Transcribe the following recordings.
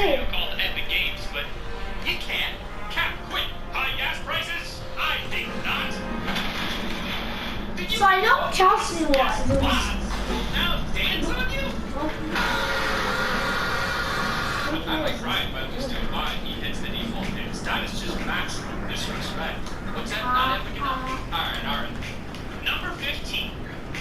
video called Epic Games, but you can't. Cap, quit. High gas prices? I think not. So I know Chelsea was. Now dance on you? I like Ryan, but just doing mine. He hits the default hits. That is just maximum disrespect. What's that? Not epic enough? Alright. Number 15.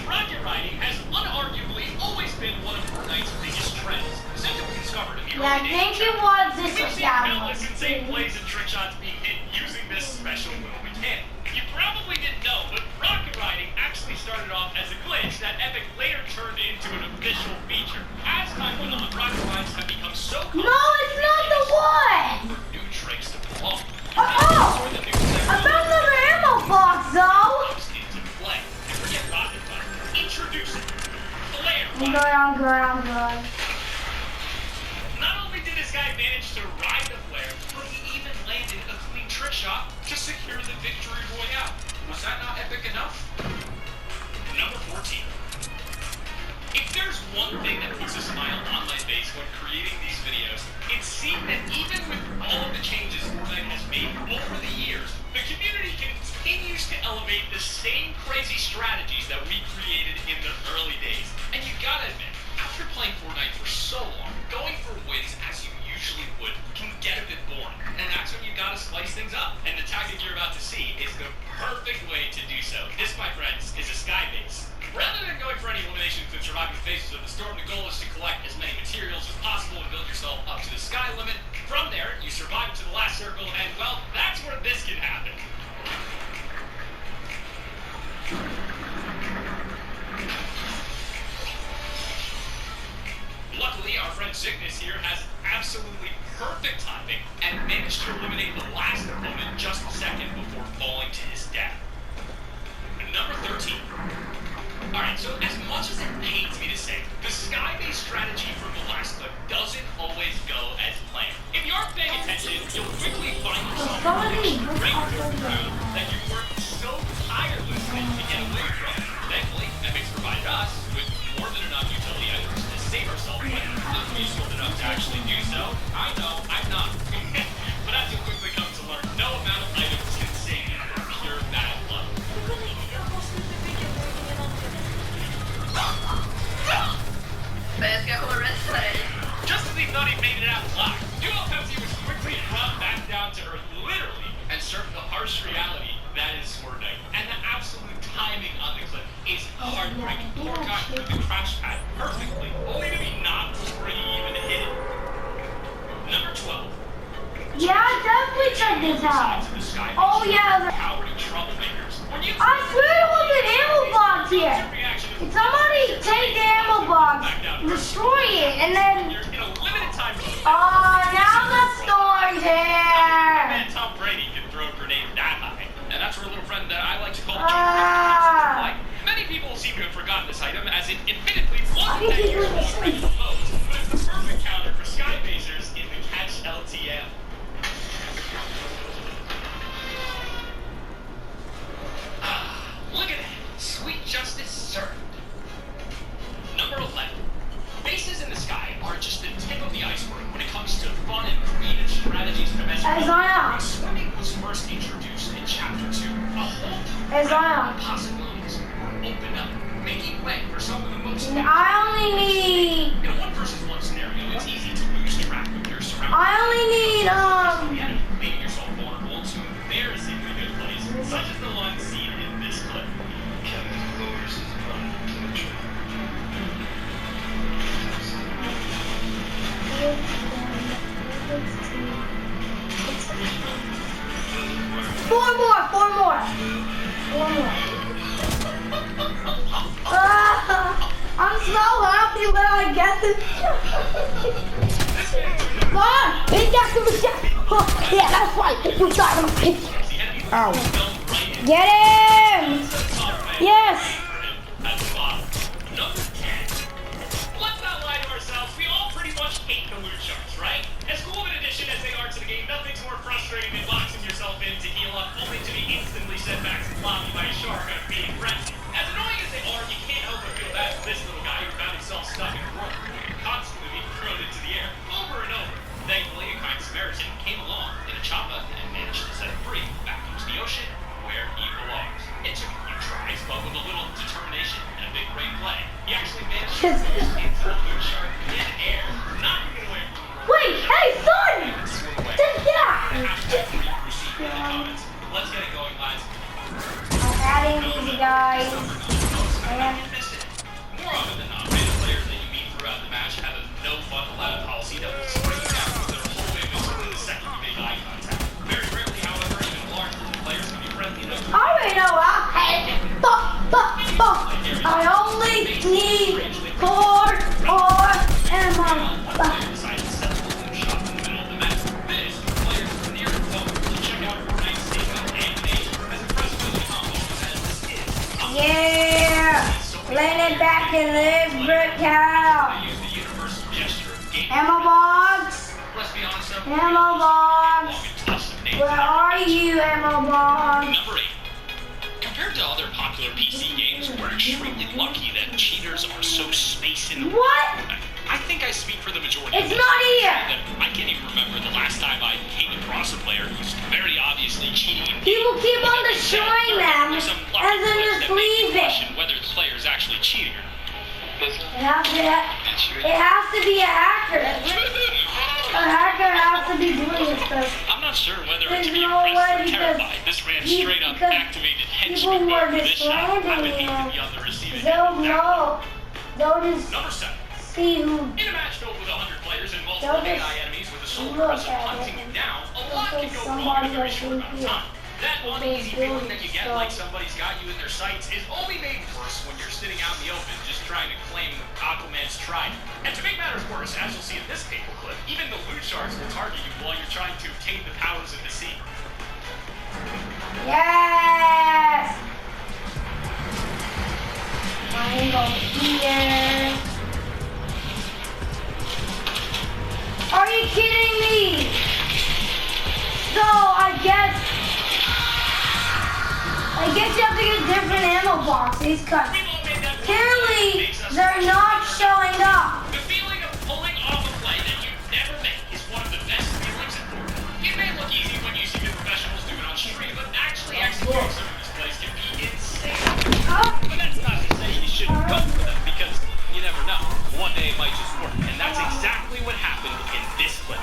Rocket riding has unarguably always been one of Fortnite's biggest trends. Since it was discovered in the early days. Yeah, I think it was this We've was seen that countless one. insane plays and trick shots being hit using this special little mechanic. You probably didn't know, but rocket riding actually started off as a glitch that Epic later turned into an official feature. As time went on, rocket rides have become so common. No, it's not the one! New tricks to pull off. Oh! I found another ammo box, though! Into play. And forget rocket riding. Introducing flare I'm good. Not only did this guy manage to ride the flare, but he even landed a clean trick shot to secure the victory royale. Was that not epic enough? Number 14. If there's one thing that puts a smile on my face when creating these videos, it's seeing that even with all of the changes Fortnite has made over the years, the community continues to elevate the same crazy strategies that we created in the early days. And you gotta admit, after playing Fortnite for so long, going for wins as you usually would can get a bit boring. And that's when you gotta spice things up. And the tactic you're about to see is the perfect way to do so. This, my friends, is a sky base. Rather than going for any eliminations and surviving the phases of the storm, the goal is to collect as many materials as possible and build yourself up to the sky limit. From there, you survive to the last circle, and well, that's where this can happen. Luckily, our friend Cygnus here has absolutely perfect timing and managed to eliminate the last opponent just a second before falling to his death. Number 13. Alright, so as much as it pains me to say, the sky-based strategy from the last clip doesn't always go as planned. If you aren't paying attention, you'll quickly find yourself in a great ground that you worked so tirelessly to get away from. Thankfully, Epic's provided us with more than enough utility items to save ourselves, but not useful enough to actually do so. I know, I'm not. But as you'll quickly come to learn, no amount of items can save you from pure bad luck. Just as he thought he made it out alive, Duo Pepsi was quickly brought back down to earth, literally, and served the harsh reality that is Fortnite. And the absolute timing on the clip is heartbreaking. Poor got through the crash pad perfectly, only to be knocked before he even hit it. Number 12. Yeah, I definitely check this out. Oh yeah, Cowardly troublemakers. I swear there was an ammo box here. Did somebody take the ammo box, destroy it, and then... now the storm's here. Man, Tom Brady can throw a grenade that high. And that's where a little friend that I like to call Joe. Many people seem to have forgotten this item, as it admittedly wasn't that useful in the boat, but it's the perfect counter for skybasers in the Catch LTM. Look at that. Sweet justice served. Number 11. Bases in the sky are just the tip of the iceberg when it comes to fun and creative strategies to measure. When swimming was first introduced in Chapter 2, a whole realm of possibilities opened up, making way for some of the most... I only need... In a one-versus-one scenario, it's easy to lose track of your surroundings. I only need, making yourself vulnerable to embarrassingly good plays, such as the one seen in this clip. Kevin lowers his gun to the tree. Four more. I'm so happy when I get this. Come on, pick that to the shot. Oh, yeah, that's right. We got him. Ow. Get him. Yes. Let's not lie to ourselves. We all pretty much hate the loot sharks, right? As cool of an addition as they are to the game, nothing's more frustrating than boxing yourself in to heal up, only to be instantly sent back to the lobby by a shark on being frenzy. As annoying as they are, you can't help but feel bad for this little guy who found himself stuck in a whirlpool, constantly being thrown into the air over and over. He actually managed to pull into the moon shark in air, knocking it away from the Wait, hey, son! Let's get it going, lads. I'm adding these guys. And More often than not, random players that you meet throughout the match have a no-fun allowed policy that will spring you down with their whole way basically the second you make eye contact. Very rarely, however, even large group of players can be friendly enough to... I already know I I only need 4 more ammo. Decided to set the balloon shot in the middle of the map. This, players from near and far to check out Fortnite's statement animation as impressive as the combo as this is. Yeah! Landing back in this brick house. Use the universal gesture of game. Ammo box. Let's be honest, though. Ammo box. Where are you, ammo box? Number 8. Compared to other popular PC games, we're extremely lucky that cheaters are so space in the What? I think I speak for the majority. It's of not here. I can't even remember the last time I came across a player who's very obviously cheating. People keep on destroying them and then just leave it. Whether the player is actually cheating or not. It has to be a hacker. A hacker has to be doing this stuff. I'm not sure whether There's to be no impressed way or terrified. This man straight up because activated people henchman who are mode for this shot. I would destroying hate to them, be on the receiving they'll end of that. know. They'll just Number 7. see who. In a match filled with 100 players and multiple They'll just AI enemies with a sole look purpose of at hunting it you down, a and lot think can go wrong in a very somebody short else amount of is time. That They're uneasy feeling that you get doing like stuff. somebody's got you in their sights is only made worse when you're sitting out in the open just trying to claim Aquaman's trident. And to make matters worse, as you'll see in this paperclip, even the loot sharks will target you while you're trying to obtain the powers of the sea. Yes! Triangle here. Are you kidding me? So I guess you have to get different ammo boxes because clearly they're not showing up. The feeling of pulling off a play that you've never made is one of the best feelings in the world. It may look easy when you see the professionals do it on stream, but actually executing some of these plays can be insane. But that's not to say you shouldn't go for them, because you never know. One day it might just work, and that's exactly what happened in this clip.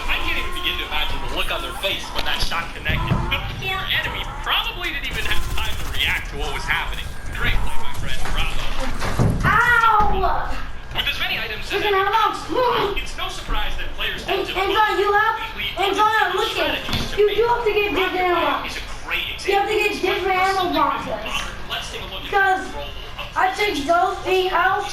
I can't even begin to imagine the look on their face when that shot connected. The poor enemy probably didn't even have time to react to what was happening. Great play, my friend. Bravo. Ow! With as many items as Listen, ammo. it's no surprise that players tend to Anton, you have look at you have to get different ammo. Is a great example. You have to get different ammo boxes. Let's take a look Because I took those things out.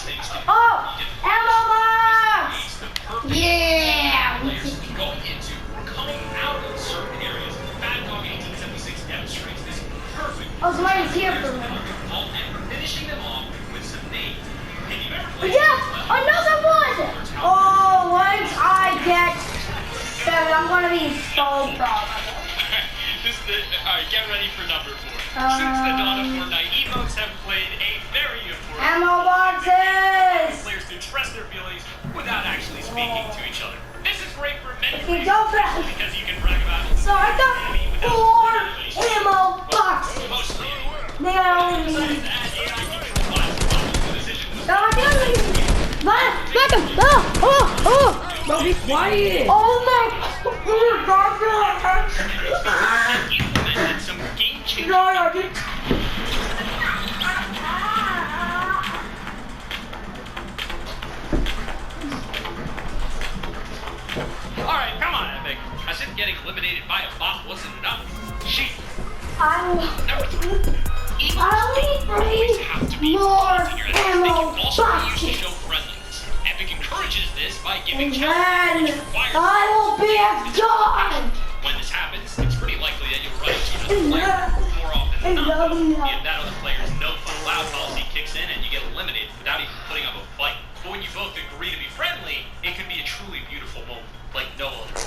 Oh, ammo box! Yeah! Players going into or coming out of certain areas. Bad Dog 1876 demonstrates this perfect. Oh, somebody's here for me. Finishing them off with some names. Have you ever played? Yeah, another one! Oh, once I get 7, I'm gonna be so proud of it. Alright, get ready for number 4. Since the dawn of Fortnite, emotes have played a very important Ammo boxes! players to express their feelings without actually speaking to each other. This is great for many Okay, reasons, go back. because you can brag about it. So I got 4 ammo boxes. Mostly They are only me. to add AI control lines to the decisions. No, I can't. Back him! Oh! Don't be quiet! Oh my God! Implemented some game-changing No, I didn't. Alright, come on, Epic. As if getting eliminated by a bot wasn't enough. Shit. Number 3. Always have to be more in your head. They ammo can also be used to boxes. show friendliness. Epic encourages this by giving And challenges then which require I will be a god! When this happens, it's pretty likely that you'll run into another player more often than not. If that other player's no fun allowed policy kicks in and you get eliminated without even putting up a fight. But when you both agree to be friendly, it can be a truly beautiful moment, like no other.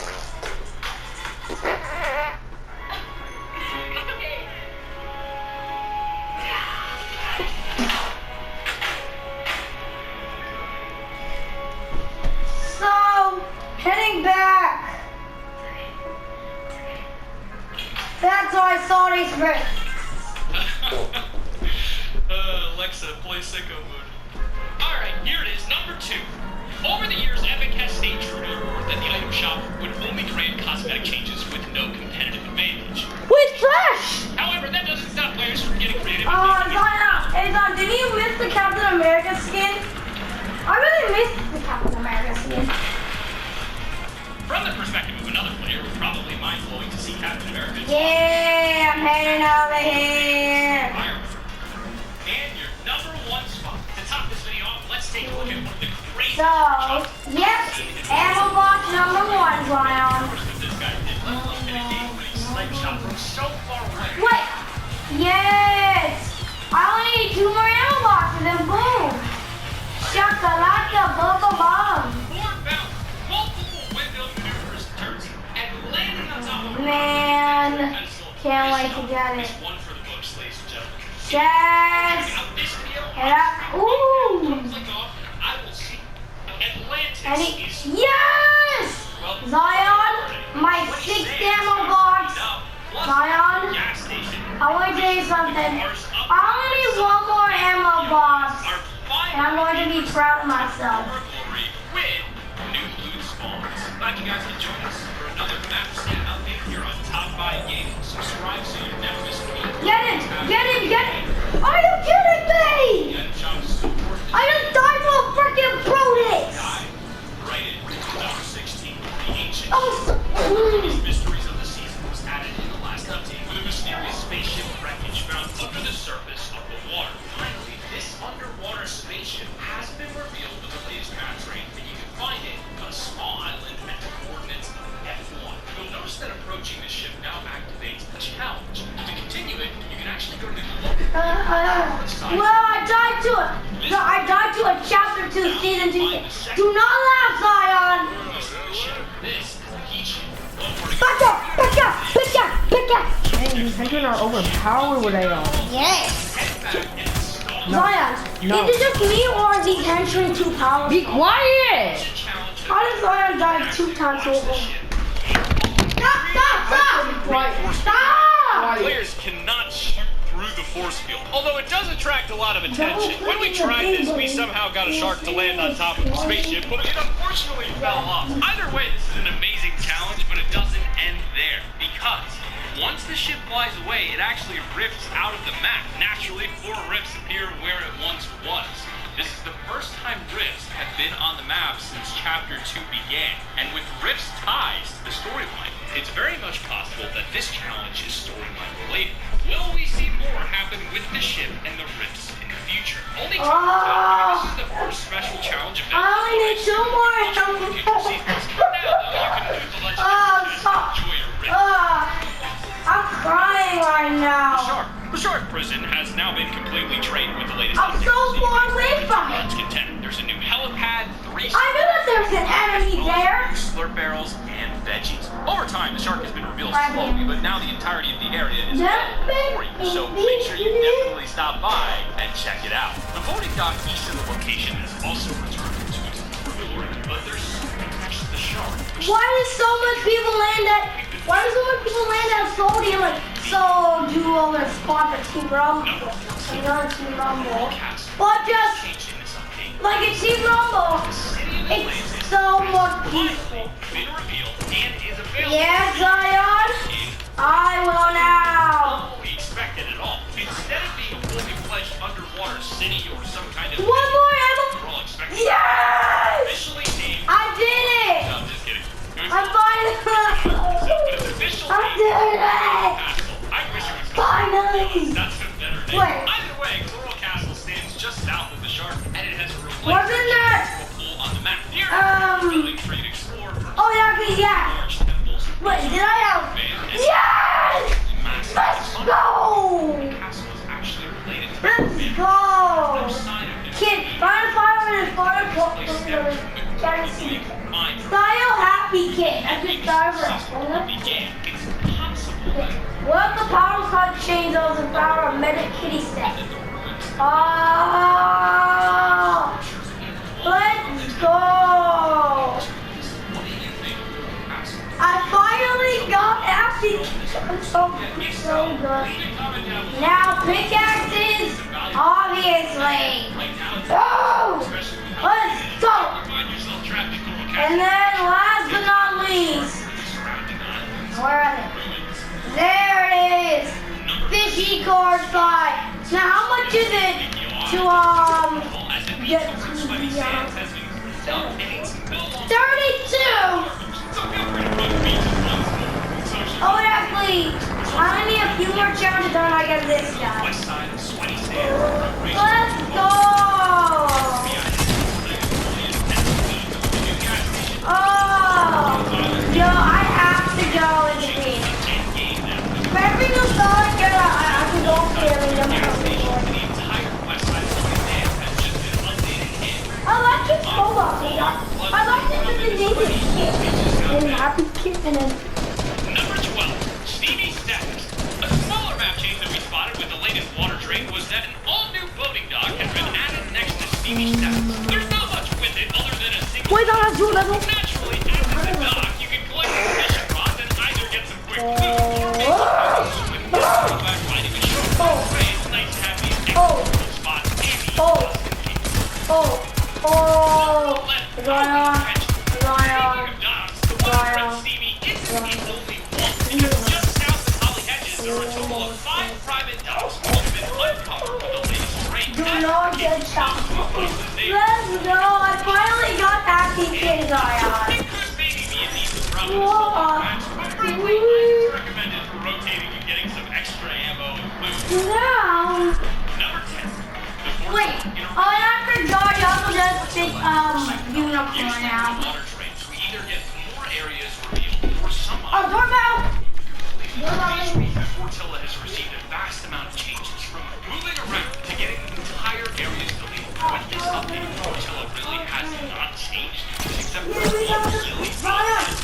So, heading back. That's why I saw these bricks. Alexa, play sicko mode. Alright, here it is, number 2. Over the years, Epic has stayed true to the word that the item shop would only grant cosmetic changes with no competitive advantage. With trash! However, that doesn't stop players from getting creative. Zion, did you miss the Captain America skin? I really missed the Captain America skin. From the perspective of another player, it's probably mind-blowing to see Captain America. Yeah, I'm heading over here. And your number 1 spot. To top this video off, let's take a look at one of the great. So, yep, ammo box number 1, Zion. This guy did level up in a game when he sledge shot from so far away. Wait, yes. I only need 2 more ammo boxes and boom. Shakalaka, bubba bomb. Forward bounce, multiple windmill maneuvers, turns, and landing on top of Man, can't wait to get it. One for the books, ladies and gentlemen. Yes. Head up. Ooh. I will see. Atlantis And is yes. Zion, my 6th ammo box. Zion, I want to tell you something. I only need 1 more ammo box, and I'm going to be proud of myself. New loot spawns. Glad you guys can join us for another map scan update here on Top 5 Gaming. Subscribe so you never miss a beat. Get it! Get it! Get it! Are you kidding me? I just died to a freaking Proteus! Right in 2016, the ancient Oh, mysteries of the season was added in the last update with a mysterious spaceship wreckage found under the surface of the water. Finally, this underwater spaceship has been revealed with the latest map train, and you can find it on a small island at the coordinates of F1. You'll notice that approaching the ship now activates a challenge. To continue it, you can actually go to the well, I died to it. No, I died to a chapter 2, season 2. Do not laugh, Zion. This Peach. Back up! Back up! Back up! Back up! Dang, these henchmen are overpowered with AR. Yes. No. Zion, No. is it just me or are these henchmen too powerful? Be quiet! How does Zion die 2 times over? Stop! Stop! Stop! Players cannot shoot through the force field, although it does attract a lot of attention. When we tried this, we somehow got a shark to land on top of the spaceship, but it unfortunately fell off. Either way, this is an amazing challenge, but it doesn't end there, because once the ship flies away, it actually rifts out of the map. Naturally, 4 rifts appear where it once was. This is the first time rifts have been on the map since Chapter 2 began, and with rifts ties to the storyline, it's very much possible that this challenge is storyline related. Will we see more happen with the ship and the rifts in the future? Only time will tell, because this is the first special challenge event. I only need 2 more. Future seasons. For now, though, you can do the legendary stop. enjoy your rift. I'm crying right now. The shark prison has now been completely trained with the latest I'm so far away from it. Let's contend. There's a new helipad, 3 I knew that there was an enemy there. slurp barrels, and veggies. Over time, the shark has been revealed slowly, but now the entirety of the area is available for you. So make sure you definitely stop by and check it out. The voting dock east of the location has also returned to its glory, but there's something next to the shark. Why does so much people land at? Why do so much people land at Sodium? Like, so duo and spot for Team Rumble, another Team Rumble, but just like a Team Rumble, it's so much peaceful. Yeah, Zion, I will now. We expected it all. Instead of being a fully fledged underwater city or some kind of 1 more ammo. Yes! officially named. I did it. No, I'm just kidding. I finally. I did it. I wish it was Finally. That's a better name. Wait. Either way, Coral Castle stands just south of the shark, and it has a Wasn't there? pool on the map. Here, building for you to explore for Oh yeah. large temples. Wait, did I have? Yes! Let's go! Castle is actually related to Let's go! side of it. Kid, find a fire in his fire pole. Style happy kid. I just died for a Began. It's possible that What if the power cut change those and power of medic kitty set? Oh, let's go! I finally got Ashley. so good. Now pickaxes, obviously. Go! Let's go! And then last but not least, where are they? There it is! Fishy core spot. Now how much is it to get to the 32! Oh, actually, I only need a few more challenges and I get this guy. Let's go! Oh! Yo, I have to go in the game. For every new song I get, I can go feeling them. I like his robot. I like this as a naked kid. And happy kitten and Number 12, Stevie Stacks. A smaller map change that we spotted with the latest water trade was that an all-new boating dock has been added next to Stevie Stacks. There's not much with it other than a single... Wait, no, that's Jules. Naturally, after the dock, you can collect fishing rods and either get some quick food or maybe swim back riding a short race. Nice, happy, excellent spots. Stevie isn't the only one. Because just south of Holly Hedges, there are a total of 5 private docks that have been uncovered with the latest rain. do not get shot. Let's go. I finally got happy kitten guy on. It could maybe be a decent problem to match, but frankly, I recommend it for rotating and getting some extra ammo and food. Now, Number 10. wait. Oh, and I forgot you also just pick unicorn now. Water trains. We either get more areas revealed or some Oh, doorbell. Fortilla has received a vast amount of changes from moving around to getting entire areas deleted. With this update, Fortilla really has not changed except for We got the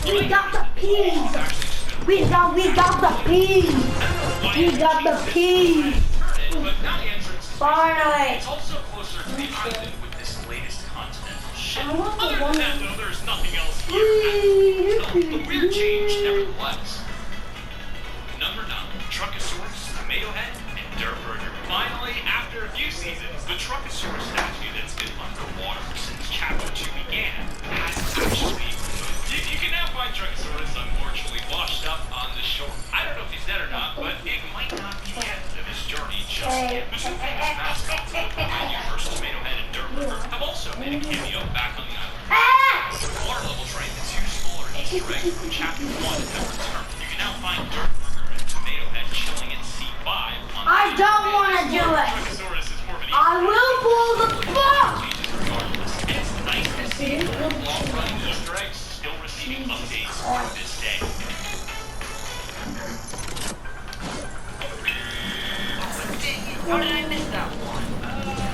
silly we got the peas. We got the peas. We got the peas. but now the entrance is Finally. It's also closer to the island with this latest continental ship. I want the Other one- than that, though, there's nothing else here. So, a weird change nevertheless. Number 9, Truckosaurus, Tomato Head, and Dirt Burger. Finally, after a few seasons, the Truckosaurus statue that's been underwater since Chapter 2 began has actually moved. You can now find Truckosaurus unfortunately washed up on the shore. I don't know if he's dead or not, but it might not be the end of his journey just yet. The two famous mascots of the universe, Tomato Head and Dirt Burger, have also made a cameo back on the island. The water level train, the 2 smaller Easter eggs from Chapter 1 have returned. You can now find Dirt Burger and Tomato Head chilling in C5 on the I don't want to do it. Truckosaurus is more of an I will pull the fuck. regardless. And it's nice to see long-running Easter eggs still receiving updates on this day. How did I miss that one?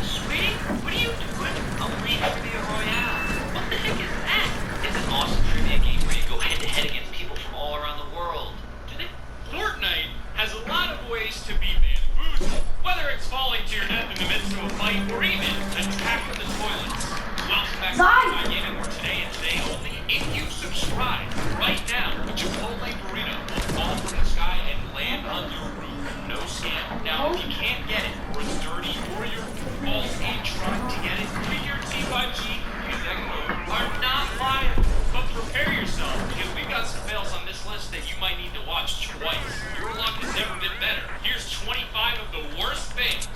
Sweetie, what are you doing? I'm playing Trivia Royale. What the heck is that? It's an awesome trivia game where you go head-to-head against people from all around the world. Do they? Fortnite has a lot of ways to be bamboozled, whether it's falling to your death in the midst of a fight or even attacking the toilets. Welcome back to my gaming more today and today only. If you subscribe right now, a Chipotle burrito will fall from the sky and land on your roof. No scam. Now, if you can't get it, or it's dirty, or you're false and trying to get it, your T5G exec mode are not liable. But prepare yourself, because we've got some fails on this list that you might need to watch twice. Your luck has never been better. Here's 25 of the worst things.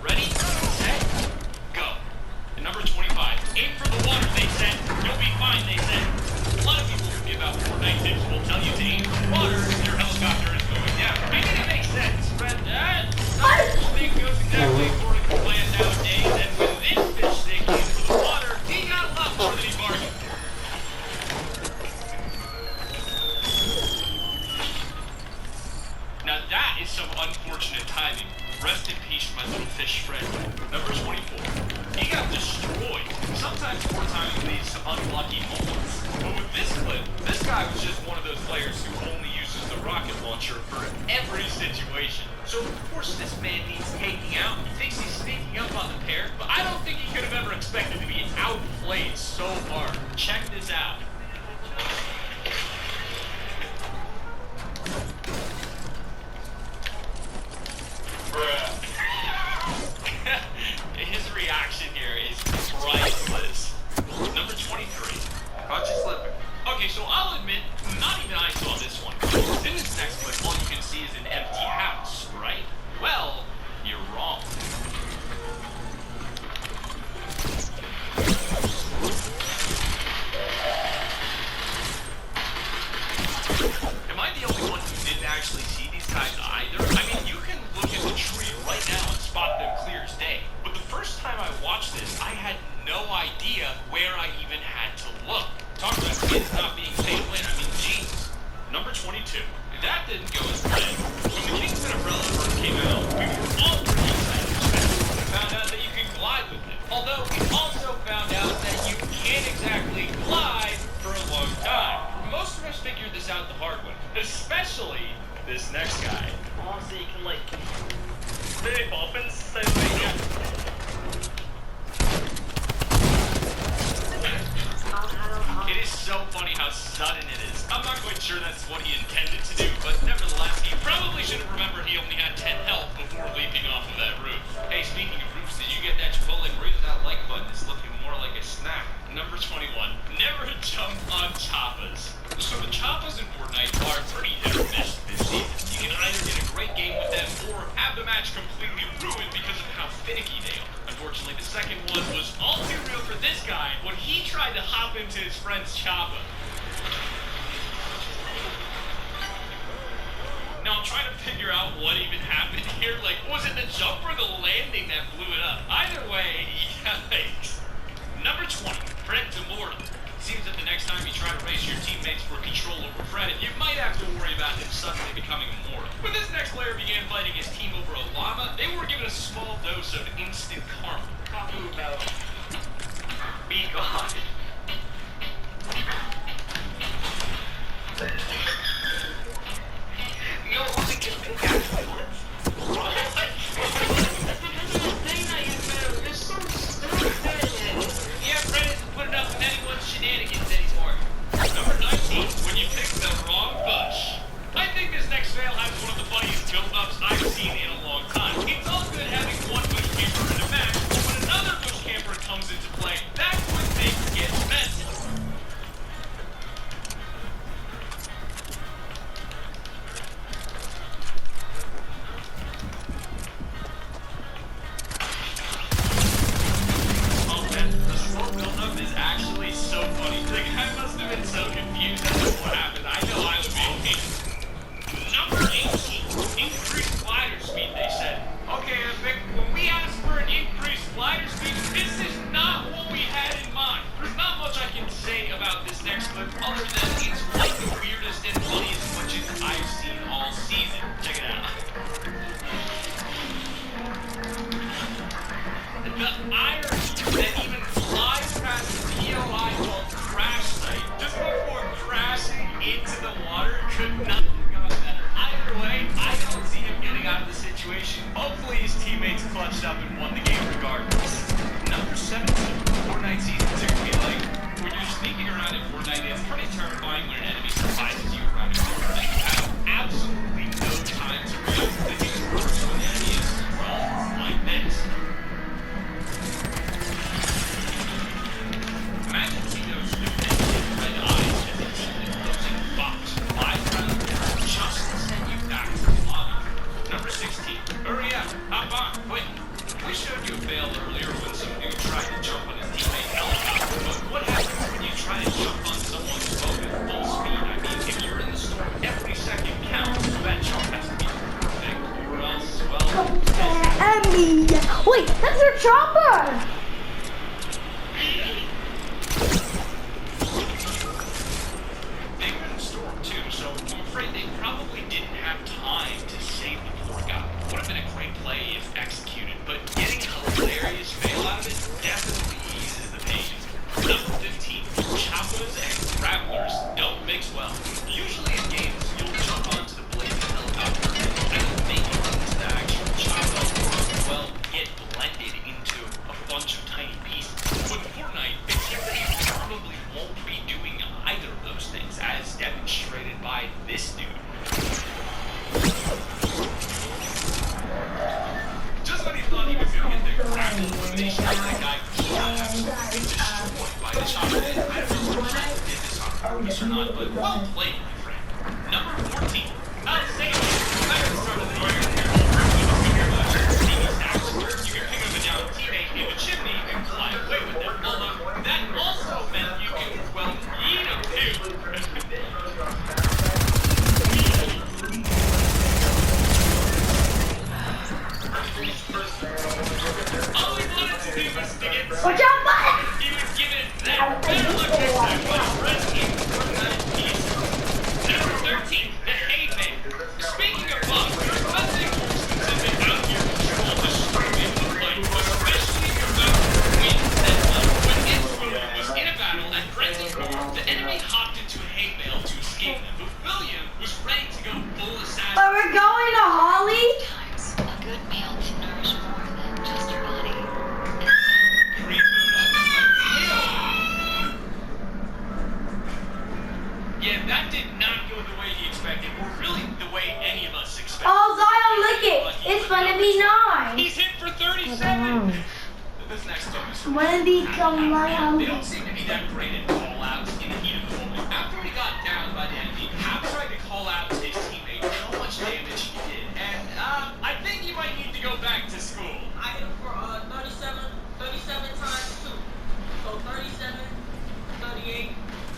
Ready, set, go. And number 25, aim for the water, they said. You'll be fine, they said. A lot of people who give out Fortnite tips will tell you to aim for water if your helicopter is going down. I mean, it makes sense, but thing goes exactly according to plan nowadays, and when this fish stick came for the water, he got a lot more than he bargained for. Now that is some unfortunate timing. Rest in peace, my little fish friend. Number 24. He got destroyed. Sometimes poor timing leads to unlucky moments. But with this clip, this guy was just one of those players who only uses the rocket launcher for every situation. So of course this man needs taking out. He thinks he's sneaking up on the pair, but I don't think he could have ever expected to be outplayed so hard. Check this out. Well, you're wrong. Am I the only one who didn't actually see these guys either? I mean, you can look at the tree right now and spot them clear as day. But the first time I watched this, I had no idea where I even had to look. Talk about kids not being paid to win. I mean, jeez. Number 22. That didn't go as planned. When the Kingston Umbrella first came out, we were all pretty excited. We found out that you can glide with it. Although we also found out that you can't exactly glide for a long time. Most of us figured this out the hard way. Especially this next guy. Oh, so you can, like, Hey, Poppins. Say It is so funny how sudden it is. I'm not quite sure that's what he intended to do, but nevertheless, he probably should have remembered he only had 10 health before leaping off of that roof. Hey, speaking of roofs, did you get that Chipotle burrito? That like button is looking more like a snack. Number 21. Never jump on choppas. So the choppas in Fortnite are pretty hit or miss this season. You can either get a great game with them or have the match completely ruined because of how finicky they are. Unfortunately, the second one was all too real for this guy when he tried to hop into his friend's choppa. Now I'm trying to figure out what even happened here. Like, was it the jump or the landing that blew it up? Either way, yikes. Number 20, Fred Demorley. Seems that the next time you try to race your teammates for control over Fred, you might have to worry about him suddenly becoming immortal. When this next player began fighting his team over a llama, they were given a small dose of instant karma. ooh, no. Be gone. No, I can think actually. What? Yeah, Fred isn't putting up with anyone's shenanigans anymore. Number 19, when you pick the wrong bush. I think this next fail has one of the funniest build-ups I've seen in a long time. It's all good having one bush camper in a match, but when another bush camper comes into play, that's when things get messy. Oh man, the slow build-up is actually so funny. The guy must have been so confused as to what happened. I know I would be. Number 18, increased glider speed, they said. Okay, Epic, when we asked for an increased glider speed, this is not what we had in mind. There's not much I can say about this next clip other than it's one of the weirdest and funniest glitches I've seen all season. Check it out. The irony that even flies past the POI called crash site just before crashing into the water could not have gone better. Either way, I don't see him getting out of the situation. Hopefully his teammates clutched up and won the game regardless. Number 17, Fortnite Season 2 be like, when you're sneaking around in Fortnite, it's pretty terrifying when an enemy surprises you around a corner and you have absolutely no time to react. I think it's worse when the enemy is wrong like this. Imagine seeing those defensive red eyes as a team closing box flies around the corner just to send you back to the lobby. Number 16. Hurry up. Hop on. Quick. We showed you a fail earlier when some dude tried to jump on his teammate helicopter, but what happens when you try to jump on someone's boat at full speed? I mean, if you're in the storm, every second counts, so that jump has to be perfect, or else, well... Emmy! Wait, that's your chopper! They were in the storm too, so I'm afraid they probably didn't have time to save the poor guy. Would have been a great play if executed, but getting a hilarious fail out of it definitely eases the pain. Number 15, choppas and grapplers don't mix well. Usually in games, you'll jump onto the blazing helicopter and either make it into the actual choppa or, well, get blended into a bunch of tiny pieces. But in Fortnite, it seems that you probably won't be doing either of those things, as demonstrated by this dude. Just when he thought he was going to get the grapple elimination, that guy got absolutely destroyed by the chopper. I don't know if Fred did this on purpose or not, but well played, my friend. Number 14. I'll say it. I haven't started the year here. Watch out, buddy! He was given that. Better look next time, but Brent's game for 9 pieces. Number 13, the Hayman. Speaking of bugs, there's nothing worse than something out here control disturbing the play, especially if you're about to win that one. When William was in a battle at Brent's goal, the enemy hopped into a hay bale to escape them, but William was ready to go full assassin. But we're going to Holly? Times a good meal can nourish more than just your body. Great mood up. Yeah, that did not go the way he expected, or really the way any of us expected. Oh, Zion, look it. It's gonna be 9. He's hit for 37. This next one is from When it become my They don't seem to be that great at call-outs in the heat of the moment. After he got down by the enemy, Hap tried to call out to his teammate how much damage he did. And I think you might need to go back to school. I hit him for 37 times 2. So 37, 38,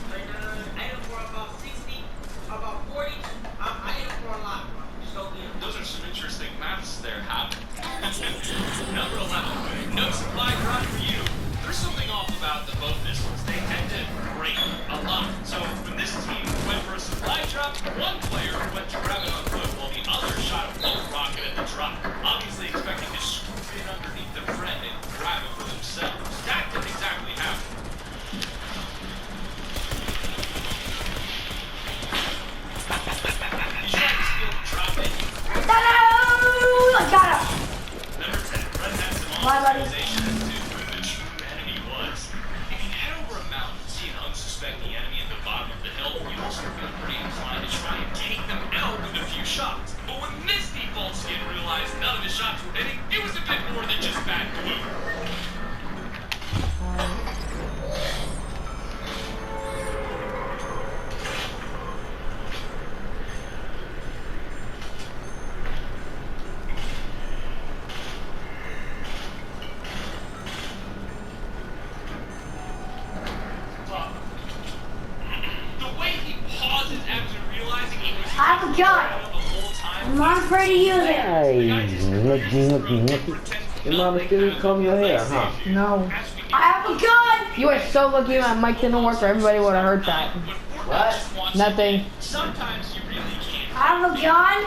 39. I hit him for about 60, about 40. I hit him for a lot, bro. So yeah. Those are some interesting maths there, Hap. Number 11. No supply drop for you. There's something off about the boat missiles. They tend to break a lot. So when this team went for a supply drop, one player went to grab it on foot while the other shot a little rocket at the drop, obviously expecting to swoop in underneath their friend and grab it for themselves. That didn't exactly happen. He tried to steal the drop and I got him. Number 10, Red has some Bye, buddy. realization as to who the true enemy was. If you head over a mountain and see an unsuspecting enemy at the bottom of the hill, you also feel pretty inclined to try and take them out with a few shots. But when this default skin realized none of his shots were hitting, it was a bit more than just bad glue. The way he pauses after realizing he was I have a gun. the whole time. I'm not afraid to use it. Hey, your mama still comb your hair, huh? No. I have a gun. You are so lucky my mic didn't work or everybody would have heard that. What? Nothing. Sometimes you really can't. I have a gun.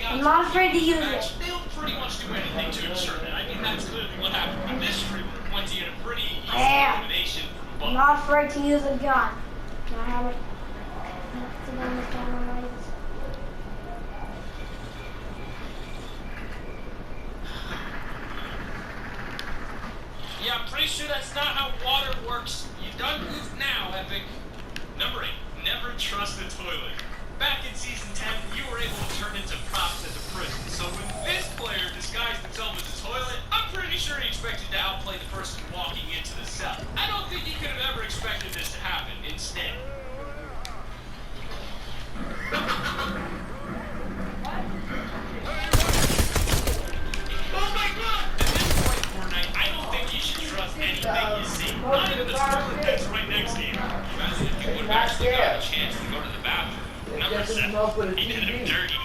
I'm not afraid to use it. They'll pretty much do anything to ensure that. I mean, that's clearly what happened with this streamer. Once he had a pretty easy Yeah. elimination from I'm above. not afraid to use a gun. Can I have it? Yeah, I'm pretty sure that's not how water works. You done goofed now, Epic. Number 8, never trust the toilet. Back in season 10, you were able to turn into props at the prison. So when this player disguised himself as a toilet, I'm pretty sure he expected to outplay the person walking into the cell. I don't think he could have ever expected this to happen instead. Oh my god! At this point, Fortnite, I don't think you should trust anything you see. Not even the toilet that's right next to you. Imagine if you would have actually got a chance to go to the bathroom. Number 7, he did him dirty.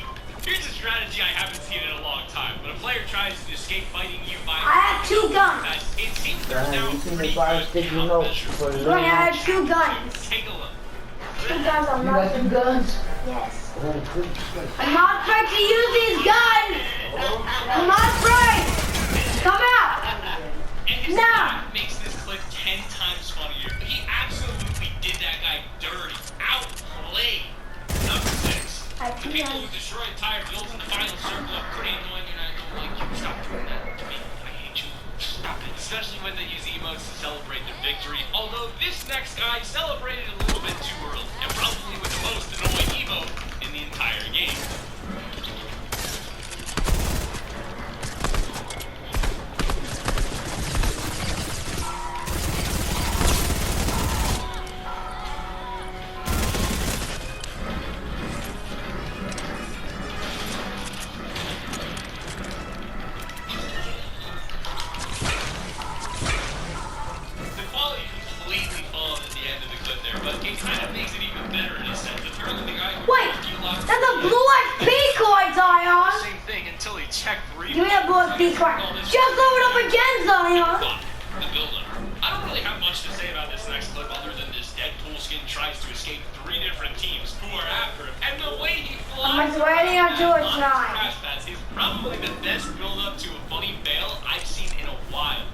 Here's a strategy I haven't seen in a long time. When a player tries to escape fighting you by I have 2 guns. it seems there's now You seen pretty the fire good stick you know countermeasure. for the Look, I little. have 2 guns. Take a look. 2 guns. I'm You not. got 2 guns? Yes. Oh, good. I'm not afraid to use these guns. I'm not afraid. Come out. And his Nah. laugh makes this clip 10 times funnier. He absolutely did that guy dirty. Outplayed. Number 6. I have The 2 people who guns. destroy entire buildings in the final circle are pretty annoying and I don't like you. Stop doing that to me. I hate you. Stop it. Especially when they use emotes to celebrate their victory. Although this next guy celebrated a little bit too early. And probably with the most annoying emote in the entire game. The quality completely falls at the end of the clip there, but it kind of makes it even better in a sense. Apparently the guy who Wait, that's a blue XP coin, Zion. same thing until he checked Give me that blue XP coin. Just load it up again, Zion. The builder. really have much to say about this next clip other than this Deadpool skin tries to escape 3 different teams who are after him. And the way he flies I'm just waiting until it's on his not. crash pads is probably the best build-up to a funny fail I've seen in a while.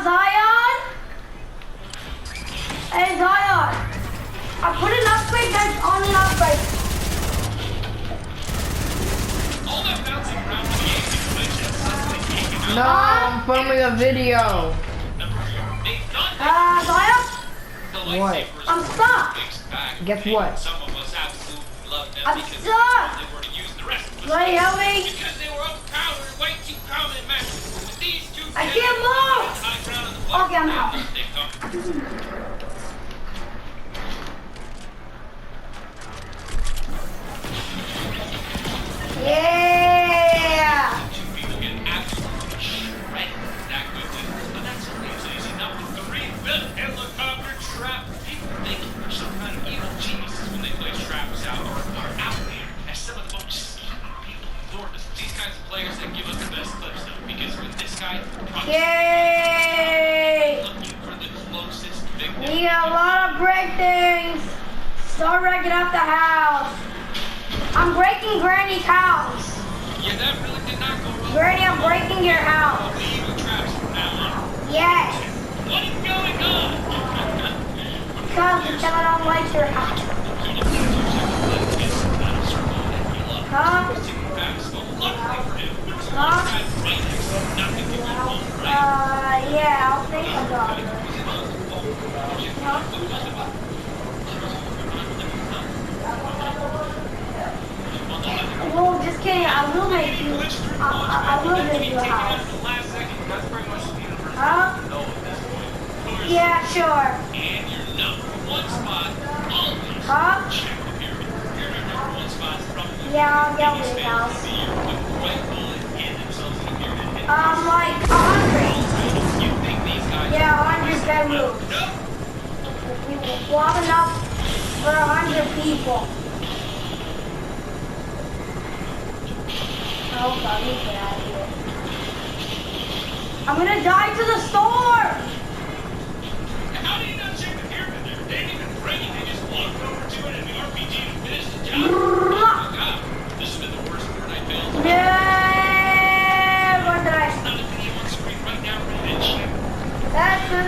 Zion? Hey, Zion. I put an upgrade that's on an upgrade. All that bouncing around with the AC glitch has suddenly taken out. No, I'm filming a video. They've done Zion? the What? lightsabers I'm stuck. fixed back. Guess what? Some of us absolutely love them I'm because stuck. they were to use the rest of us. Somebody help me. Because they were overpowered, way too common and massive. With these two I can't move. high ground in the Okay, I'm out. they come. Yeah. Two people get absolutely shredded that quickly. But that's only as easy enough with 3 bit helicopter trap. People think they're some kind of evil geniuses when they play traps out or are out there as some of the most scheming people in the world. These kinds of players that give us the best clips though, because with this guy, Yay. looking for the closest victim. We got a lot of break things. Start wrecking up the house. I'm breaking Granny's house. Yeah, that really did not go well. Granny, I'm breaking your house. The evil traps from now on. Yes. What is going on? Because I don't like your house. Huh? Huh? Yeah, I'll think about it. Huh? Well, just kidding. I will make you. I will make you a house. Huh? Yeah, sure. And your number 1 spot always Huh? check the pyramid. Your number 1 spot's probably Yeah, I'll get me a house. Like 100. You think these guys Yeah, 100 bedrooms. No. Long enough for 100 people. Oh, God, let me get out of here. I'm gonna die to the storm! How do you not check the pyramid there? They didn't even bring it. They just walked over to it and the RPG finished the job. Oh my God. This has been the worst Fortnite build. Yeah, what did I It's not a video on screen right now, Rich. That's the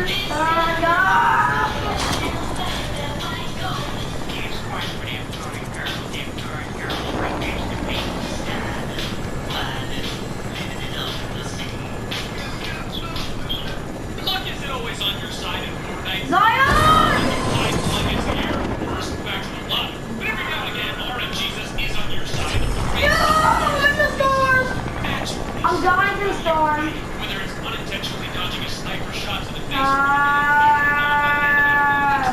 Luck isn't always on your side in Fortnite. Zion! Five plugins a year, worst facts of luck. But every now and again, RMGesus is on your side. No, I'm in the storm! Match. I'm dying to the storm. Whether it's unintentionally dodging a sniper shot to the face,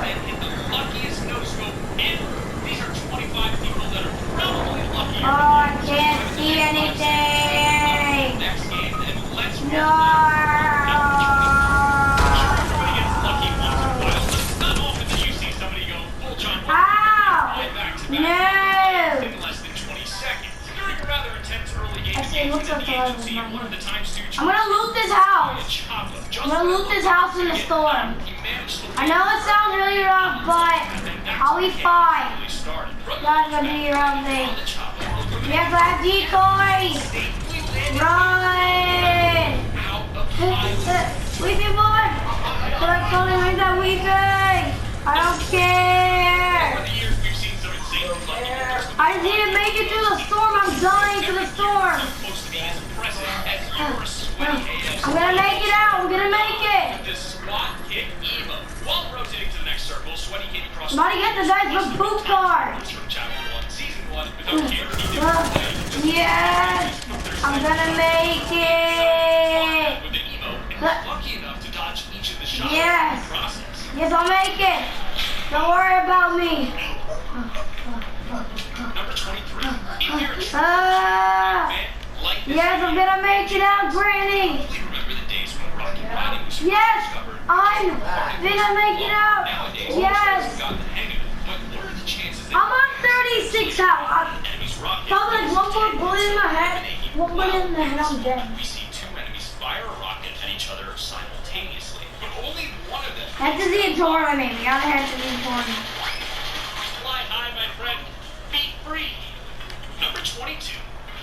and hit the luckiest no-scope ever. These are 25 people that are probably luckier. Oh, I can't see anything. Next game, and let's No. everybody gets lucky once in a while, but it's not often that you see somebody go full John Wick Ow! right back to No. back in less than 20 seconds. During a rather intense early game, Actually, it looks like the light is agency, not one of here. the times to I'm gonna loot this house. I'm gonna loot this house in the storm. I know it sounds really rough, but I'll be fine. Guys, gonna do your own thing. Yes, I have decoys. Run! Weepy boy! But I told him he's not weeping! I don't care! I just need to make it through the storm! I'm dying to the storm! I'm gonna make it out! I'm gonna make it! Somebody get the guys with poop card! Yes! I'm gonna make it! Yes! Yes, I'll make it! Don't worry about me! Yes, I'm gonna make it out, Granny! Yes! I'm gonna make it out! Yes! I'm on 36 health. Probably like one more in my head. One went in the head, I'm dead. We see two enemies fire a rocket at each other simultaneously, but only one of them. Head to the tournament. We gotta head to the tournament. Fly high, my friend. Be free. Number 22.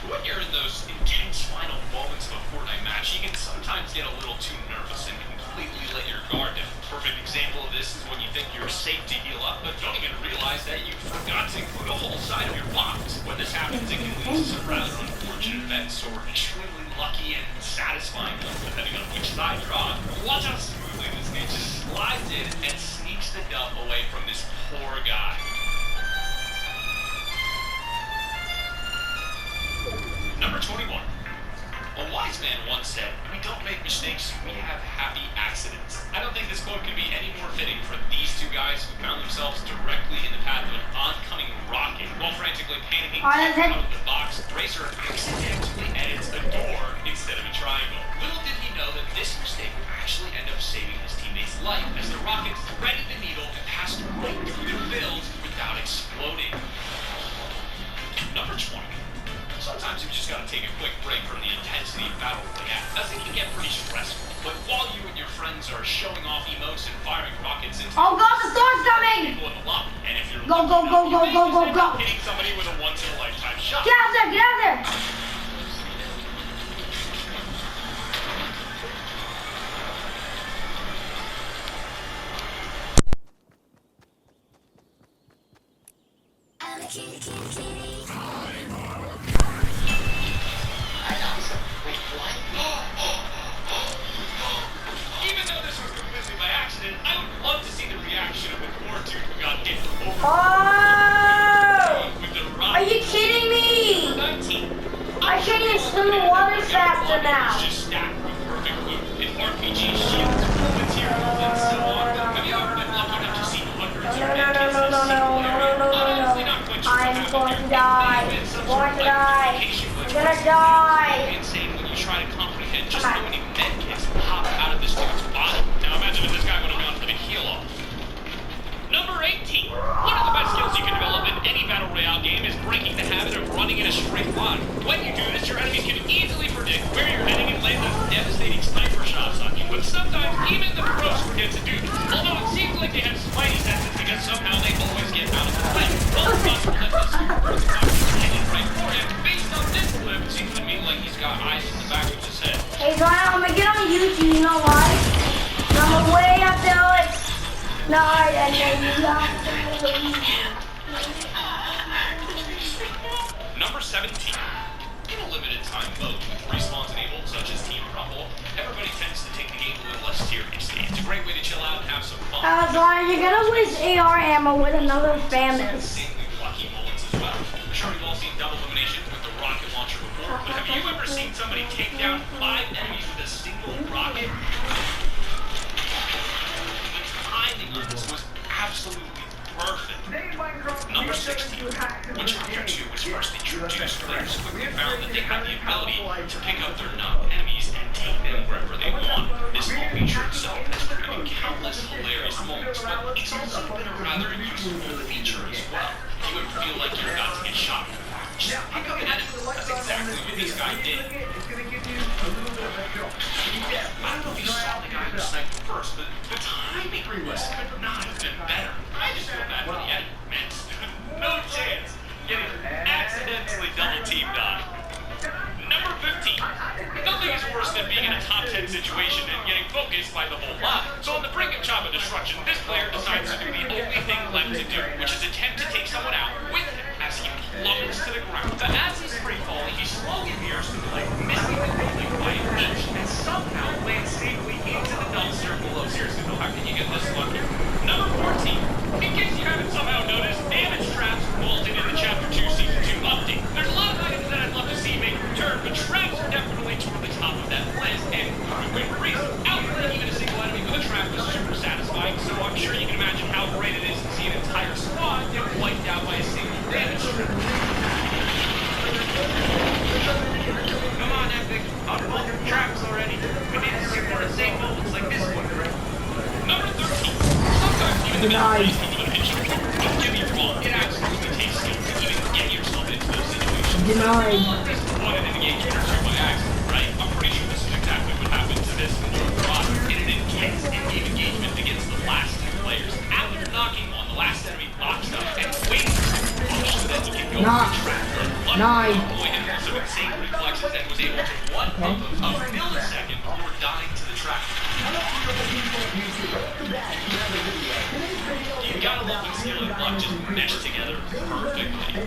When you're in those intense final moments of a Fortnite match, you can sometimes get a little too nervous and completely let your guard down. Perfect example of this is when you think you're safe to heal up, but don't even realize that you forgot to include a whole side of your box. When this happens, it can lead to some rather unfortunate events or extremely lucky and satisfying ones, depending on which side you're on. Watch how smoothly this guy just slides in and sneaks the dub away from this poor guy. Number 21. A wise man once said, "We don't make mistakes, we have happy accidents." I don't think this quote could be any more fitting for these two guys who found themselves directly in the path of an oncoming rocket. While frantically panicking out of the box, Racer accidentally edits a door instead of a triangle. Little did he know that this mistake would actually end up saving his teammate's life as the rocket threaded the needle and passed right through the build without exploding. Number 20. Sometimes you just gotta take a quick break from the intensity of battle royale, as it can get pretty stressful. But while you and your friends are showing off emotes and firing rockets into Oh God, the storm's coming! people in the lobby, and if you're Go, go, go, go, go, go, go! hitting somebody with a once-in-a-lifetime shot. Get out there! Get out there! Even though this was completely by accident, I would love to see the reaction of the poor dude who got hit over Oh! with the Are you rocket. kidding me? 19. I can't even swim in the water faster now. It's just stacked with perfect loot and RPG shields, materials, and so on. Have you ever been lucky enough to see hundreds of medkits in a single area? Honestly, not quite sure I'm what going happened to here. die. Maybe it's some I'm sort going of, to like, die. communication glitch I'm gonna where it's die. insane when you try to comprehend just Come how on. many medkits pop out of this dude's body. Now imagine if this guy would have gone for the heal off. Number 18. One of the best skills you can develop in any battle royale game is breaking the habit of running in a straight line. When you do this, your enemies can easily predict where you're heading and land those devastating sniper shots on you. But sometimes even the pros forget to do this. Although it seems like they have spidey senses because somehow they always get out of the way. Well, it's possible that this super is headed right for him. Based on this clip, it seems to me like he's got eyes in the back of his head. Hey, Zion, I'm gonna get on YouTube, you know why? I'm way up there, like, no, I know you got Number 17. In a limited time mode with respawns enabled, such as Team Rumble, everybody tends to take the game a little less seriously. It's a great way to chill out and have some fun. Zion, you're gonna waste AR ammo with another famous. Insanely lucky moments as well. I'm sure you've all seen double elimination with the rocket launcher before, but have you ever seen somebody take down 5 enemies with a single rocket? The timing on this was absolutely perfect. Number 16. When Chapter 2 was first introduced, players quickly found that they had the ability to pick up their enemies and take them wherever they want. This little feature itself has created countless hilarious moments, but it's also been a rather useful feature as well. You would feel like you're about to get shot in the back. Just pick up an enemy. That's exactly what this guy did. I don't know if you saw the guy who sniped first, but the timing could not have been better. I just feel bad for the enemy. Man, no chance. Getting accidentally double teamed on. Number 15. Nothing is worse than being in a top 10 situation and getting focused by the whole lot. So on the brink of chopper destruction, this player decides to do the only thing left to do, which is attempt to take someone out with him as he plummets to the ground. But as he's free falling, he slowly veers to the right, missing the building by an inch, and somehow lands safely into the dumpster below. Seriously though, how can you get this lucky? Number 14. In case you haven't somehow noticed, damage traps bolted in the Chapter 2 Season 2 update. There's a lot of items that I'd love to see make a return, but traps are definitely toward the top of that list, and for a good reason. Outplaying even a single enemy with a trap was super satisfying, so I'm sure you can imagine how great it is to see an entire squad get wiped out by a single damage trap. Come on, Epic. I'll pull your traps already. We need to see more insane moments like this one. Number 13. Sometimes even the best people in a pinch. Don't get me wrong, it absolutely takes skill to even get yourself into those situations. Denied. All of this Nine. Boy had some insane reflexes and was able to one-up a millisecond before dying to the track. You gotta love when skill and luck just mesh together perfectly.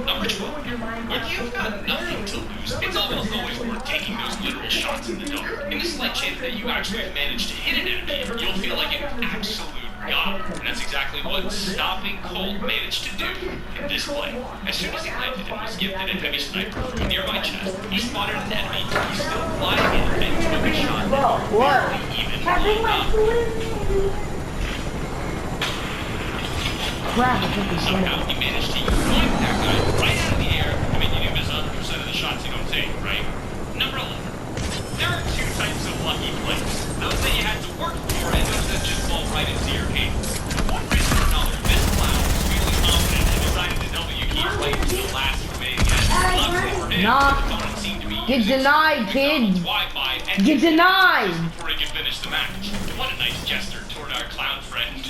Number 12. When you've got nothing to lose, it's almost always worth taking those literal shots in the dark. In the slight chance that you actually manage to hit an enemy, you'll feel like an absolute god. And that's exactly what Stopping Cold managed to do in this play. As soon as he landed and was gifted a heavy sniper from a nearby chest, he spotted an enemy who was still flying in and took a shot that barely even blew up. Somehow he managed to yoink that guy right out of the air. I mean, you do miss 100% of the shots you don't take, right? Number 11. There are two types of lucky plays. Those that you had to work for and those that just fall right into your hand. For one reason or another, this clown was feeling confident and decided to W key right until the last remaining end. Luckily for him, the opponent seemed to be Get denied, kid. Wi-Fi and Get denied. before he could finish the match. What a nice gesture toward our clown friend.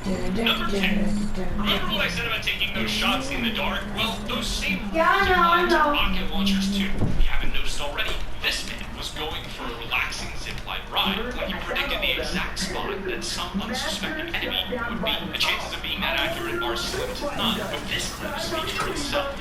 Number 10. Remember what I said about taking those shots in the dark? Well, those same I know. rocket launchers too. If you haven't noticed already, this man was going for a relaxing zipline ride when he predicted the exact spot that some unsuspecting enemy would be. The chances of being that accurate are slim to none, but this clip speaks for itself.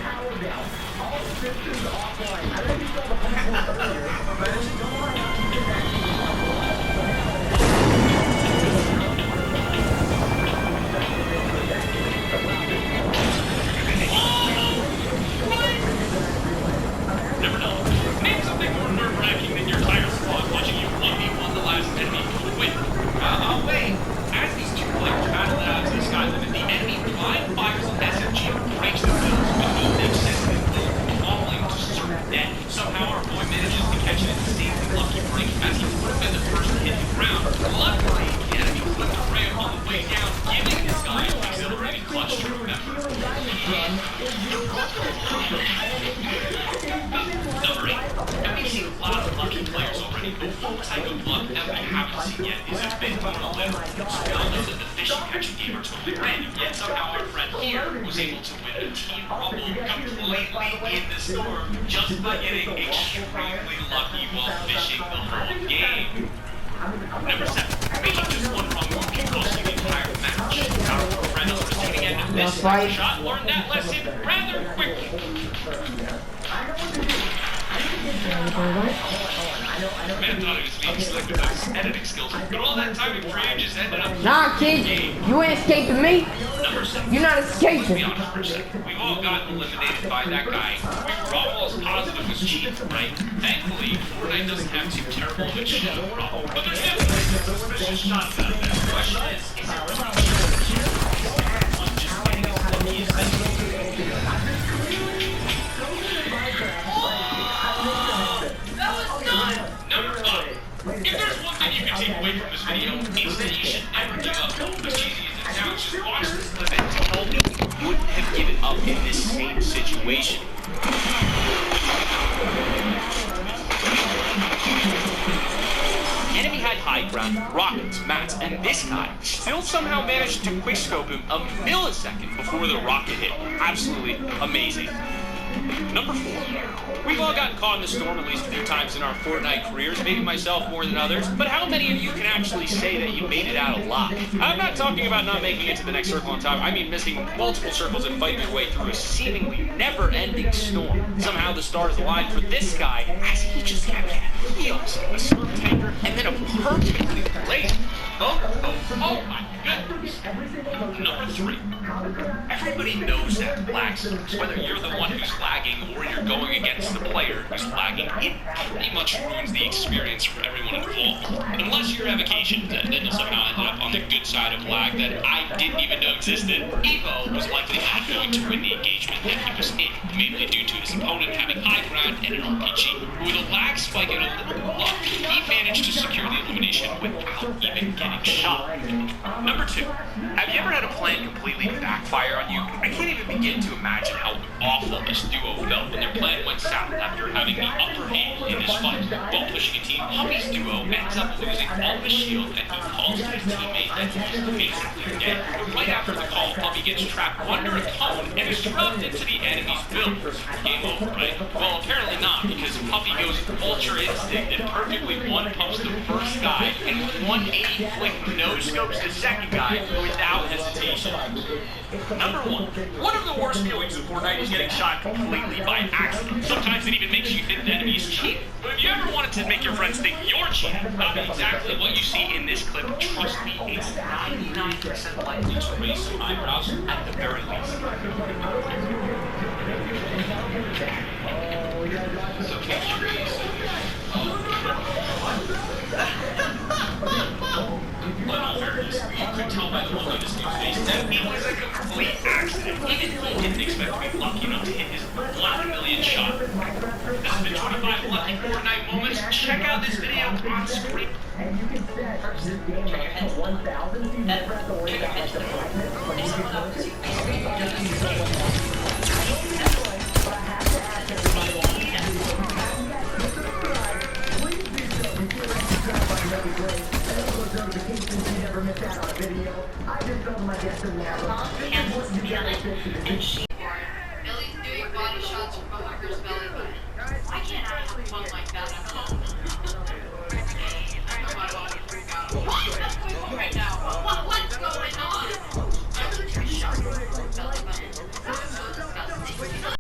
Never know. Name something more nerve-wracking than your entire squad watching you 1v1 the last enemy to win. I'll wait. As these two players battle it out to the sky limit, the enemy blind fires an SMG and breaks the wheels beneath them, sending them falling to certain death. Somehow our boy manages to catch an insanely lucky break as he would have been the first to hit the ground. Luckily, the enemy flipped a rail on the way down, giving this guy an exhilarating clutch to remember. Number 8. And we've seen a lot of lucky players already, but one type of luck that we haven't seen yet is a bit more literal. So we all know that the fish you catch a game are totally random, yet somehow our friend here was able to win a team rumble completely in the storm just by getting extremely lucky while fishing the whole game. Number 7. Making just one wrong move can cost you the entire match. Our friend on the receiving end of this shot learned that lesson rather quickly. Man thought he was being slick with those editing skills, but all that time in creative just ended up. Nah, kid, you ain't escaping me. Number 7. You're not Let's escaping. be honest for a second. We've all gotten eliminated by that guy. We were almost positive was cheating, right? Thankfully, Fortnite doesn't have too terrible of a cheat problem. But there's definitely some suspicious shots out there. The question is it really on just getting as lucky as this? Number 5. If there's one thing you can take away from this video, it's that you should never give up. As cheesy as it sounds, just watch this clip and tell me you wouldn't have given up in this same situation. Enemy had high ground, rockets, mats, and this guy still somehow managed to quickscope him a millisecond before the rocket hit. Absolutely amazing. Number 4. We've all gotten caught in the storm at least a few times in our Fortnite careers, maybe myself more than others, but how many of you can actually say that you made it out alive? I'm not talking about not making it to the next circle on time, I mean missing multiple circles and fighting your way through a seemingly never-ending storm. Somehow the stars aligned for this guy as he just kept heels, a surf tanker, and then a perfectly blazing. Oh my goodness. Number 3. Everybody knows that lag sucks. Whether you're the one who's lagging or you're going against the player who's lagging, it pretty much ruins the experience for everyone involved. Unless you're avocation, then you'll somehow end up on the good side of lag that I didn't even know existed. Evo was likely not going to win the engagement that he was in, mainly due to his opponent having high ground and an RPG. With a lag spike and a little luck, he managed to secure the elimination without even getting shot. Number 2, have you ever had a plan completely backfire on you? I can't even begin to imagine how awful this duo felt when their plan went south after having the upper hand in this fight. While pushing a team, Puppy's duo ends up losing all of his shield, and he calls to his teammate that he's basically dead. But right after the call, Puppy gets trapped under a cone and is shoved into the enemy's building. Game over, right? Well, apparently not, because Puppy goes Ultra Instinct and perfectly one-pumps the first guy, and with 180 flick no-scopes the second guy without hesitation. Number 1. One of the worst feelings in Fortnite is getting shot completely by accident. Sometimes it even makes you think the enemy is cheating. But if you ever wanted to make your friends think you're cheating, that'll be exactly what you see in this clip. Trust me, it's 99% likely to raise some eyebrows at the very least. So catch your ears. But in all fairness, you could tell by the look on this dude's face that it was a complete accident. Even he didn't expect to be lucky enough to hit his 1,000,000 shot. This has been 25 lucky Fortnite moments. Check out this video on screen. And you can set this game up to 1,000, so you never have to worry about like the brightness or anything. But I have to ask everybody on the video, please do so. If you like subscribe button, that'd be great. And also notifications so you never miss out on a video. I just go to my destiny hour. This is what you gotta fix to the video. Billy's doing body shots from a hooker's belly button. Why can't I have fun like that?